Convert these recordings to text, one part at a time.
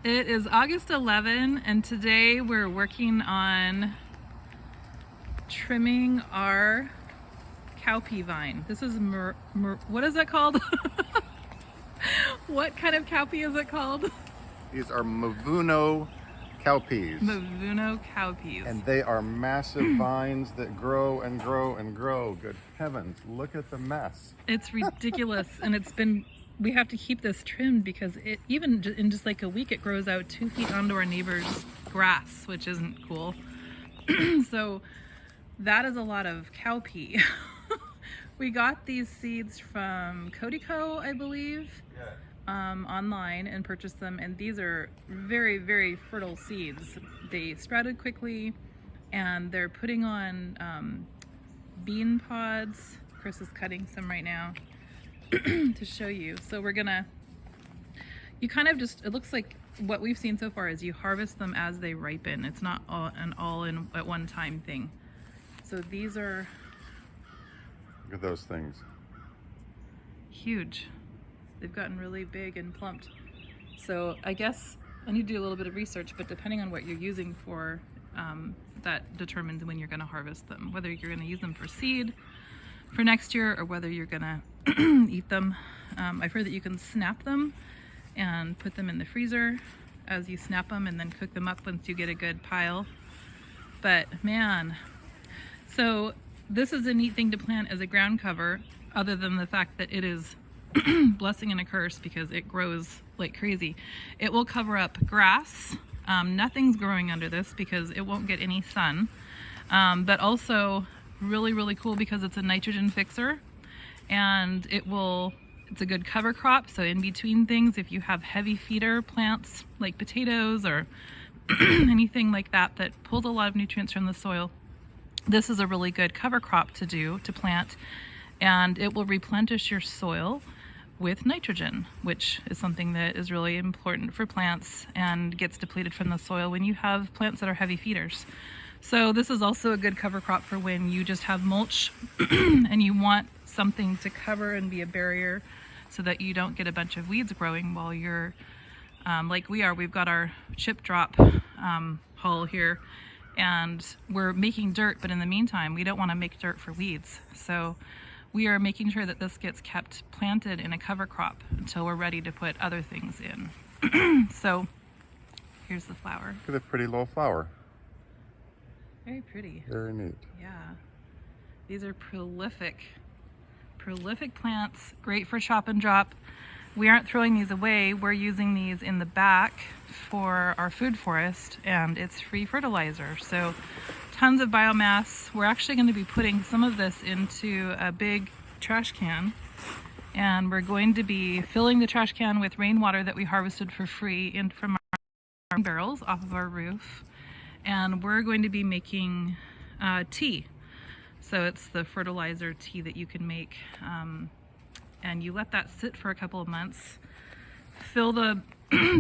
It is August 11 and today we're working on trimming our cowpea vine. This is what is that called? What kind of cowpea is it called? These are Mavuno cowpeas. Mavuno cowpeas. And they are massive vines that grow and grow and grow. Good heavens, look at the mess. It's ridiculous. And we have to keep this trimmed because it even in just like a week it grows out 2 feet onto our neighbor's grass, which isn't cool. So that is a lot of cowpea. We got these seeds from Codico, I believe. Yeah. Online and purchased them, and these are very, very fertile seeds. They sprouted quickly and they're putting on bean pods. Chris is cutting some right now to show you. So we're gonna, you kind of just, it looks like what we've seen so far is you harvest them as they ripen. It's not an all in at one time thing. So these are, Look at those things. Huge. They've gotten really big and plumped. So I guess I need to do a little bit of research, but depending on what you're using for, that determines when you're gonna harvest them. Whether you're gonna use them for seed for next year or whether you're gonna eat them. I've heard that you can snap them and put them in the freezer as you snap them and then cook them up once you get a good pile. But man, so this is a neat thing to plant as a ground cover, other than the fact that it is blessing and a curse because it grows like crazy. It will cover up grass. Nothing's growing under this because it won't get any sun. But also really, really cool because it's a nitrogen fixer, and it's a good cover crop. So in between things, if you have heavy feeder plants like potatoes or anything like that that pulls a lot of nutrients from the soil, this is a really good cover crop to plant, and it will replenish your soil with nitrogen, which is something that is really important for plants and gets depleted from the soil when you have plants that are heavy feeders. So this is also a good cover crop for when you just have mulch and you want something to cover and be a barrier so that you don't get a bunch of weeds growing while you're, like we've got our chip drop hull here, and we're making dirt, but in the meantime, we don't want to make dirt for weeds. So we are making sure that this gets kept planted in a cover crop until we're ready to put other things in. So here's the flower. Look at the pretty little flower. Very pretty. Very neat. Yeah. These are prolific plants, great for chop and drop. We aren't throwing these away. We're using these in the back for our food forest, and it's free fertilizer. So tons of biomass. We're actually going to be putting some of this into a big trash can, and we're going to be filling the trash can with rainwater that we harvested for free from our barrels off of our roof, and we're going to be making tea. So it's the fertilizer tea that you can make, and you let that sit for a couple of months. Fill the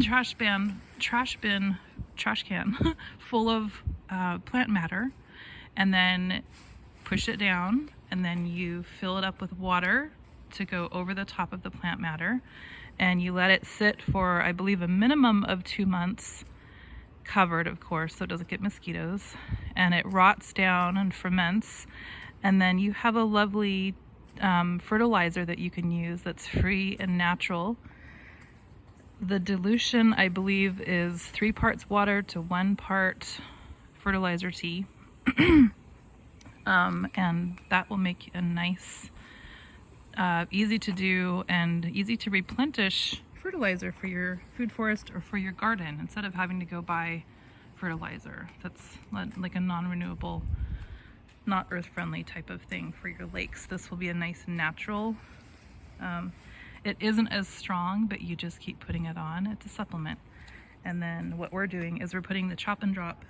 trash can full of plant matter, and then push it down, and then you fill it up with water to go over the top of the plant matter, and you let it sit for, I believe, a minimum of 2 months, covered of course so it doesn't get mosquitoes, and it rots down and ferments, and then you have a lovely fertilizer that you can use that's free and natural. The dilution, I believe, is 3 parts water to 1 part fertilizer tea. And that will make a nice, easy to do and easy to replenish fertilizer for your food forest or for your garden, instead of having to go buy fertilizer that's like a non-renewable, not earth-friendly type of thing for your lakes. This will be a nice natural. It isn't as strong, but you just keep putting it on. It's a supplement. And then what we're doing is we're putting the chop and drop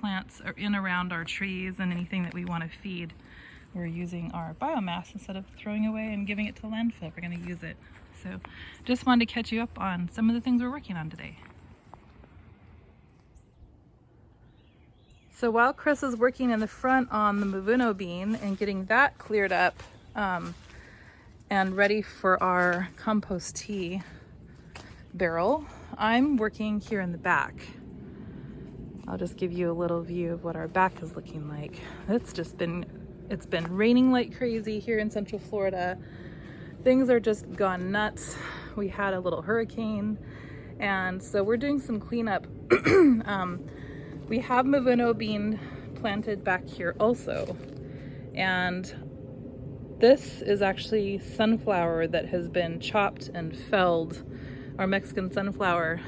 plants in around our trees and anything that we want to feed. We're using our biomass instead of throwing away and giving it to landfill. We're going to use it. So just wanted to catch you up on some of the things we're working on today. So while Chris is working in the front on the Mavuno bean and getting that cleared up and ready for our compost tea barrel, I'm working here in the back. I'll just give you a little view of what our back is looking like. It's been raining like crazy here in Central Florida. Things are just gone nuts. We had a little hurricane, and so we're doing some cleanup. We have Mivuno bean planted back here also, and this is actually sunflower that has been chopped and felled, our Mexican sunflower.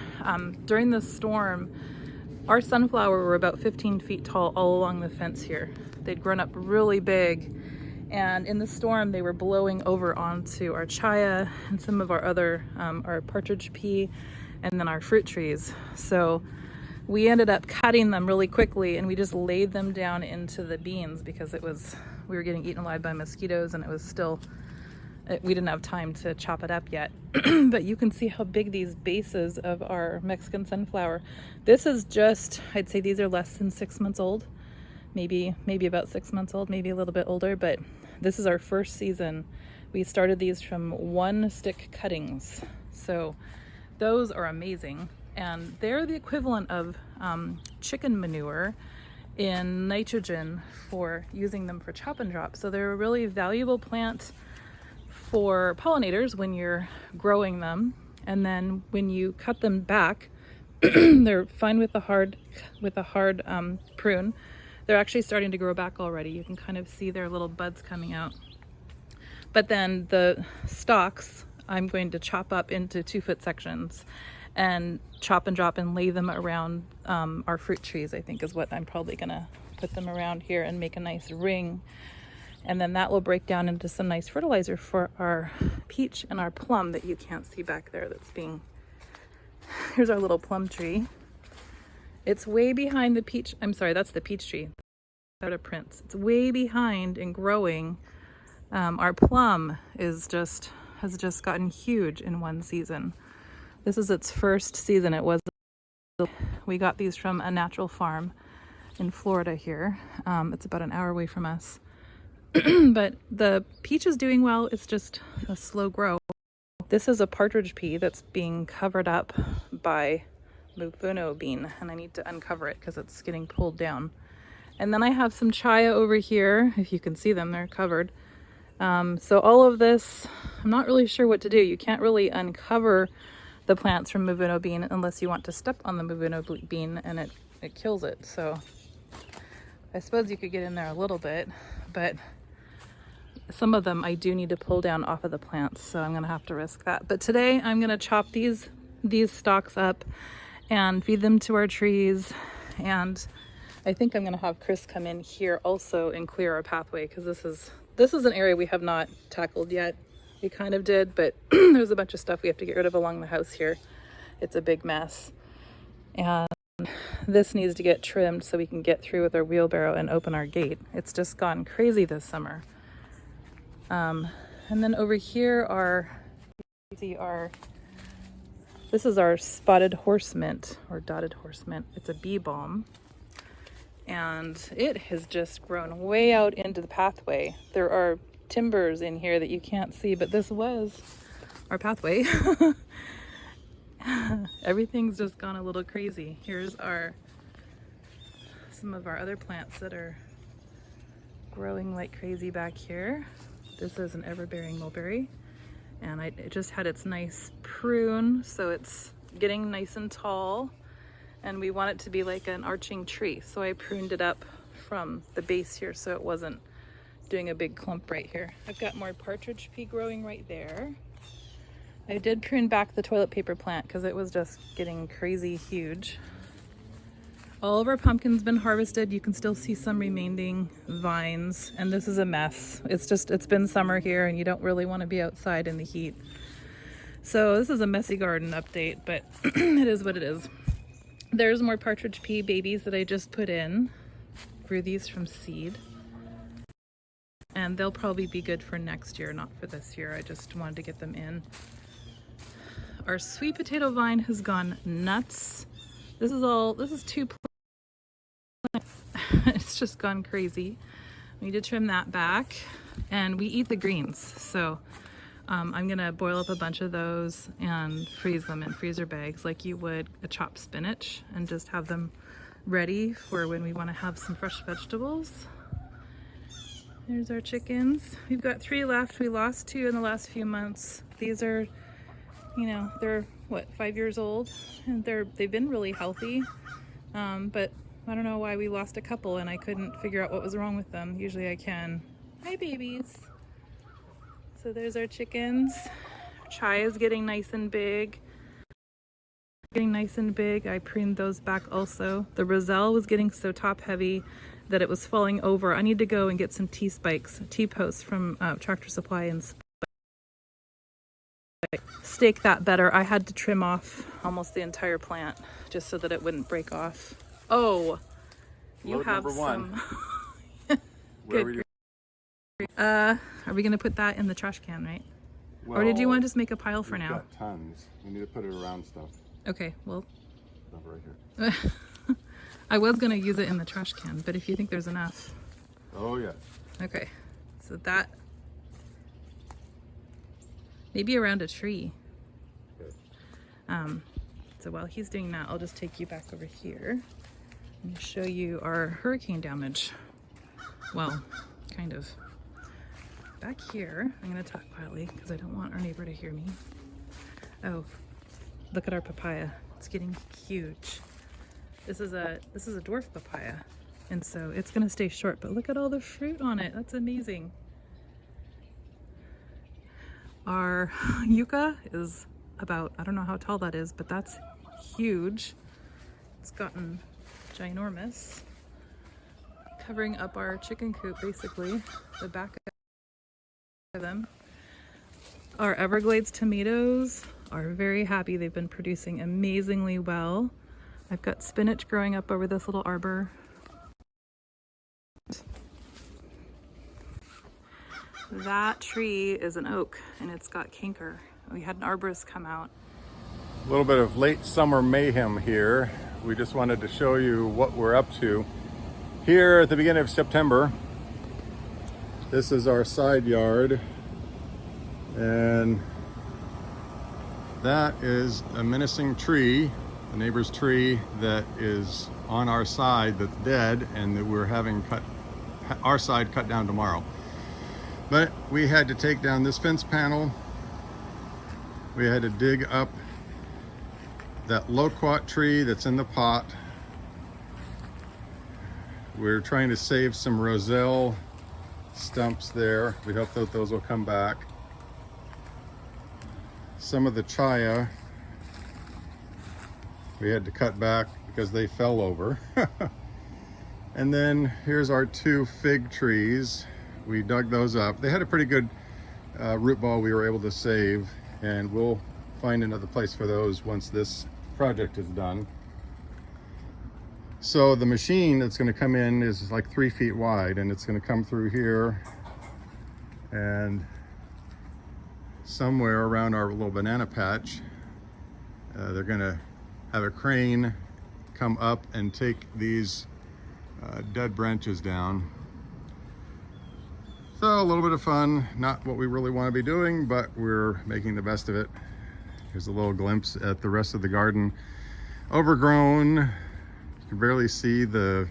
During the storm, our sunflower were about 15 feet tall all along the fence here. They'd grown up really big, and in the storm they were blowing over onto our chaya and some of our other, our partridge pea, and then our fruit trees. So we ended up cutting them really quickly, and we just laid them down into the beans because we were getting eaten alive by mosquitoes, and it was still, we didn't have time to chop it up yet. But you can see how big these bases of our Mexican sunflower. This is just, I'd say these are less than 6 months old, maybe about 6 months old, maybe a little bit older, but this is our first season. We started these from 1 stick cuttings. So those are amazing. And they're the equivalent of chicken manure in nitrogen for using them for chop and drop. So they're a really valuable plant for pollinators when you're growing them. And then when you cut them back, they're fine with a hard prune. They're actually starting to grow back already. You can kind of see their little buds coming out. But then the stalks, I'm going to chop up into 2-foot sections and chop and drop and lay them around our fruit trees, I think is what I'm probably gonna put them around here and make a nice ring. And then that will break down into some nice fertilizer for our peach and our plum that you can't see back there here's our little plum tree. It's way behind the peach, I'm sorry, that's the peach tree. That's Prince. It's way behind and growing. Our plum has just gotten huge in 1 season. This is its first season. We got these from a natural farm in Florida here. It's about an hour away from us. But the peach is doing well. It's just a slow grow. This is a partridge pea that's being covered up by Mivuno bean, and I need to uncover it because it's getting pulled down. And then I have some chaya over here. If you can see them, they're covered. So all of this, I'm not really sure what to do. You can't really uncover the plants from Mivuno bean unless you want to step on the Mivuno bean, and it kills it. So I suppose you could get in there a little bit, but some of them I do need to pull down off of the plants, so I'm gonna have to risk that. But today I'm gonna chop these stalks up and feed them to our trees, and I think I'm gonna have Chris come in here also and clear our pathway, because this is an area we have not tackled yet. We kind of did, but there's a bunch of stuff we have to get rid of along the house here. It's a big mess. And this needs to get trimmed so we can get through with our wheelbarrow and open our gate. It's just gone crazy this summer. And then over here this is our spotted horse mint, or dotted horse mint. It's a bee balm. And it has just grown way out into the pathway. There are timbers in here that you can't see, but this was our pathway. Everything's just gone a little crazy. Here's some of our other plants that are growing like crazy back here. This is an everbearing mulberry, and it just had its nice prune, so it's getting nice and tall, and we want it to be like an arching tree, so I pruned it up from the base here so it wasn't doing a big clump right here. I've got more partridge pea growing right there. I did prune back the toilet paper plant because it was just getting crazy huge. All of our pumpkins been harvested. You can still see some remaining vines, and this is a mess. It's been summer here, and you don't really want to be outside in the heat. So this is a messy garden update, but it is what it is. There's more partridge pea babies that I just put in. Grew these from seed. And they'll probably be good for next year, not for this year. I just wanted to get them in. Our sweet potato vine has gone nuts. This is 2 plants. It's just gone crazy. We need to trim that back, and we eat the greens. So I'm gonna boil up a bunch of those and freeze them in freezer bags like you would a chopped spinach, and just have them ready for when we want to have some fresh vegetables. There's our chickens. We've got 3 left. We lost 2 in the last few months. These are, you know, they're what, 5 years old, and they've been really healthy. But I don't know why we lost a couple, and I couldn't figure out what was wrong with them. Usually I can. Hi, babies. So there's our chickens. Chai is getting nice and big. I pruned those back also. The roselle was getting so top heavy that it was falling over. I need to go and get some T-spikes, T-posts from Tractor Supply and stake that better. I had to trim off almost the entire plant just so that it wouldn't break off. Oh, you Load have number 1. some. Where were you? Are we gonna put that in the trash can, right? Well, Or did you want to just make a pile for we've now? got tons. We need to put it around stuff. Okay, well, Stuff right here. I was gonna use it in the trash can, but if you think there's enough. Oh yeah. Okay, so that, maybe around a tree. Okay. So while he's doing that, I'll just take you back over here and show you our hurricane damage. Well, kind of. Back here, I'm gonna talk quietly because I don't want our neighbor to hear me. Oh, look at our papaya. It's getting huge. This is a dwarf papaya, and so it's gonna stay short, but look at all the fruit on it. That's amazing. Our yucca is about, I don't know how tall that is, but that's huge. It's gotten ginormous, covering up our chicken coop, basically, the back of them. Our Everglades tomatoes are very happy. They've been producing amazingly well. I've got spinach growing up over this little arbor. That tree is an oak, and it's got canker. We had an arborist come out. A little bit of late summer mayhem here. We just wanted to show you what we're up to. Here at the beginning of September, this is our side yard, and that is a menacing tree, a neighbor's tree that is on our side that's dead, and that we're having our side cut down tomorrow. But we had to take down this fence panel. We had to dig up that loquat tree that's in the pot. We're trying to save some roselle stumps there. We hope that those will come back. Some of the chaya we had to cut back because they fell over. And then here's our 2 fig trees. We dug those up. They had a pretty good root ball we were able to save, and we'll find another place for those once this project is done. So the machine that's going to come in is like 3 feet wide, and it's going to come through here, and somewhere around our little banana patch, they're going to have a crane come up and take these dead branches down. So a little bit of fun, not what we really want to be doing, but we're making the best of it. Here's a little glimpse at the rest of the garden. Overgrown. You can barely see the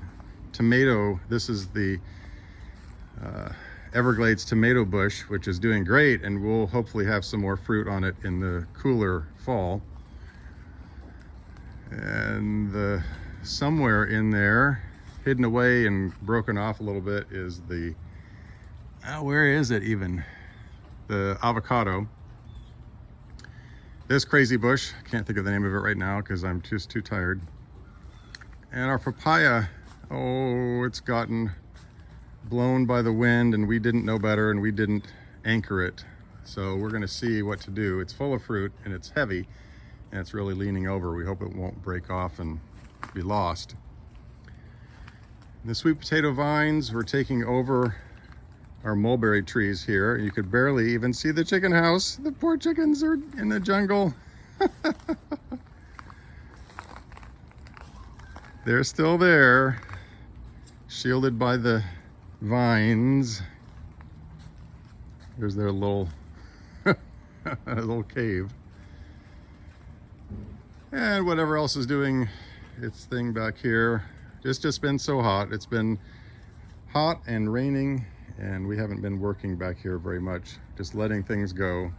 tomato. This is the Everglades tomato bush, which is doing great, and we'll hopefully have some more fruit on it in the cooler fall. And somewhere in there, hidden away and broken off a little bit, is the where is it even? The avocado. This crazy bush, I can't think of the name of it right now because I'm just too tired. And our papaya, oh, it's gotten blown by the wind, and we didn't know better, and we didn't anchor it. So we're gonna see what to do. It's full of fruit and it's heavy, and it's really leaning over. We hope it won't break off and be lost. The sweet potato vines were taking over our mulberry trees here. You could barely even see the chicken house. The poor chickens are in the jungle. They're still there, shielded by the vines. There's their little a little cave. And whatever else is doing its thing back here. It's just been so hot. It's been hot and raining, and we haven't been working back here very much, just letting things go.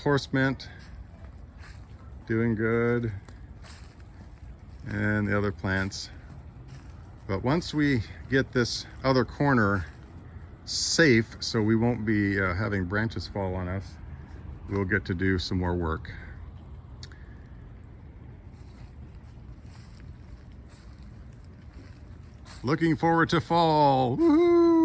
Horse mint, doing good, and the other plants. But once we get this other corner safe, so we won't be having branches fall on us, we'll get to do some more work. Looking forward to fall. Woohoo!